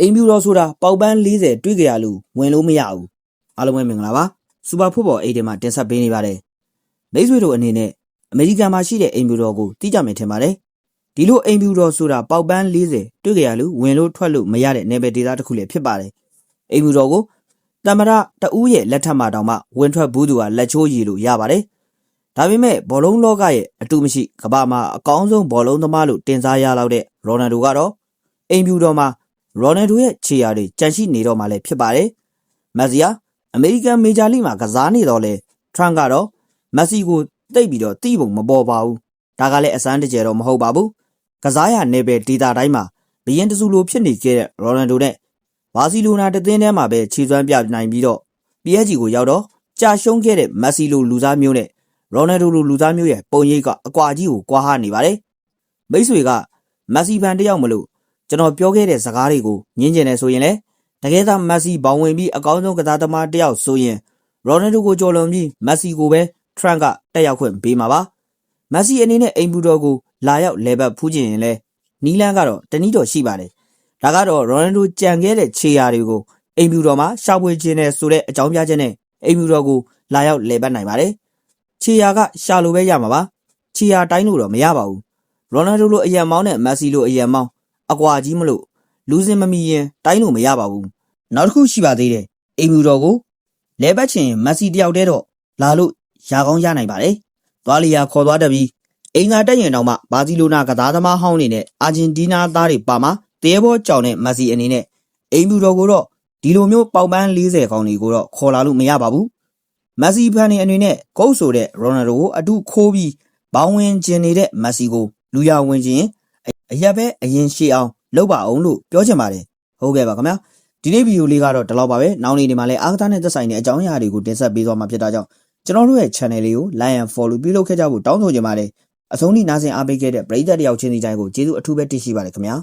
အိမ်ဖြူတော်ဆိုတာပေါက်ပန်း40တွေ့ကြရလို့ဝင်လို့မရဘူးအားလုံးပဲမင်္ဂလာပါစူပါဖွတ်ဘော်အိတ်ထဲမှာတင်ဆက်ပေးနေပါတယ်မိတ်ဆွေတို့အနေနဲ့အမေရိကန်မှာရှိတဲ့အိမ်ဖြူတော်ကိုသိကြမယ်ထင်ပါတယ်ဒီလိုအိမ်ဖြူတော်ဆိုတာပေါက်ပန်း40တွေ့ကြရလို့ဝင်လို့ထွက်လို့မရတဲ့နယ်ပယ်ဒေသတစ်ခုလည်းဖြစ်ပါတယ်အိမ်ဖြူတော်ကိုတမရတဦးရဲ့လက်ထက်မှာတောင်မှဝင်ထွက်ဘူးသူကလက်ချိုးရည်လို့ရပါတယ်ဒါပေမဲ့ဘောလုံးလောကရဲ့အတူမရှိကမ္ဘာမှာအကောင်းဆုံးဘောလုံးသမားလို့တင်စားရလောက်တဲ့ရိုနယ်ဒိုကတော့အိမ်ဖြူတော်မှာရိုနယ်ဒိုရဲ့ခြေရာတွေကြန့်ရှိနေတော့မှလည်းဖြစ်ပါတယ်။မက်ဆီယာအမေရိကန်မေဂျာလိမှာကစားနေတော့လဲထရန့်ကတော့မက်ဆီကိုတိတ်ပြီးတော့တိပုံမပေါ်ပါဘူး။ဒါကလည်းအစမ်းတကျတော့မဟုတ်ပါဘူး။ကစားရနယ်ပယ်ဒေတာတိုင်းမှာဘရင်တစုလိုဖြစ်နေခဲ့တဲ့ရိုနယ်ဒိုနဲ့ဘာစီလိုနာတသင်းထဲမှာပဲခြေစွမ်းပြနိုင်ပြီးတော့ PSG ကိုရောက်တော့ကြာရှုံးခဲ့တဲ့မက်ဆီလိုလူစားမျိုးနဲ့ရိုနယ်ဒိုလိုလူစားမျိုးရဲ့ပုံရိပ်ကအကွာကြီးကိုကွာဟနေပါတယ်။မိတ်ဆွေကမက်ဆီဖန်တယောက်မလို့ကျွန်တော်ပြောခဲ့တဲ့စကားတွေကိုညင်းကျင်နေဆိုရင်လေတကယ်သာမက်ဆီဘောင်ဝင်ပြီးအကောင်းဆုံးကစားသမားတယောက်ဆိုရင်ရိုနယ်ဒိုကိုကြော်လွန်ပြီးမက်ဆီကိုပဲထရန့်ကတက်ရောက်ခွင့်ပေးမှာပါမက်ဆီအနေနဲ့အိမ်ဘူတော်ကိုလာရောက်လဲပတ်ဖူးကျင်ရင်လဲနီလန်းကတော့တနည်းတော်ရှိပါတယ်ဒါကတော့ရိုနယ်ဒိုကြံခဲ့တဲ့ခြေရာတွေကိုအိမ်ဘူတော်မှာရှာဖွေခြင်းနဲ့ဆိုတဲ့အကြောင်းပြချက်နဲ့အိမ်ဘူတော်ကိုလာရောက်လဲပတ်နိုင်ပါတယ်ခြေရာကရှာလိုပဲရမှာပါခြေရာတိုင်းလို့တော့မရပါဘူးရိုနယ်ဒိုလိုအယံမောင်းနဲ့မက်ဆီလိုအယံမောင်းအကွာကြီးမလို့လူစင်မမီရင်တိုင်းလို့မရပါဘူးနောက်တစ်ခုရှိပါသေးတယ်အိမ်ဖြူတော်ကိုလဲပတ်ချင်မက်ဆီတယောက်တည်းတော့လာလို့ရာကောင်းရနိုင်ပါတယ်သွားလျာခေါ်သွားတတ်ပြီးအိမ်သာတက်ရင်တောင်မှဘာစီလိုနာကစားသမားဟောင်းနေနဲ့အာဂျင်တီးနားသားတွေပါမှာတရေဘောကြောင်တဲ့မက်ဆီအနေနဲ့အိမ်ဖြူတော်ကိုတော့ဒီလိုမျိုးပေါက်ပန်း40ခေါင်တွေကိုတော့ခေါ်လာလို့မရပါဘူးမက်ဆီဖန်နေအနေနဲ့ဂုတ်ဆိုတဲ့ရိုနယ်ဒိုကိုအတုခိုးပြီးဘောင်းဝင်ကျင်နေတဲ့မက်ဆီကိုလူရဝင်ခြင်းအရက်ပဲအရင်ရှေ့အောင်လောက်ပါအောင်လို့ပြောချင်ပါတယ်ဟုတ်ကဲ့ပါခင်ဗျာဒီနေ့ဗီဒီယိုလေးကတော့ဒီလောက်ပါပဲနောက်နေ့ဒီမှာလည်းအားကစားနဲ့သက်ဆိုင်တဲ့အကြောင်းအရာတွေကိုတင်ဆက်ပေးသွားမှာဖြစ်တာကြောင့်ကျွန်တော်တို့ရဲ့ channel လေးကို like and follow ပြုလုပ်ခဲ့ကြဖို့တောင်းဆိုချင်ပါတယ်အဆုံးထိနားဆင်အားပေးခဲ့တဲ့ပရိသတ်တယောက်ချင်းစီတိုင်းကိုကျေးဇူးအထူးပဲတင်ရှိပါတယ်ခင်ဗျာ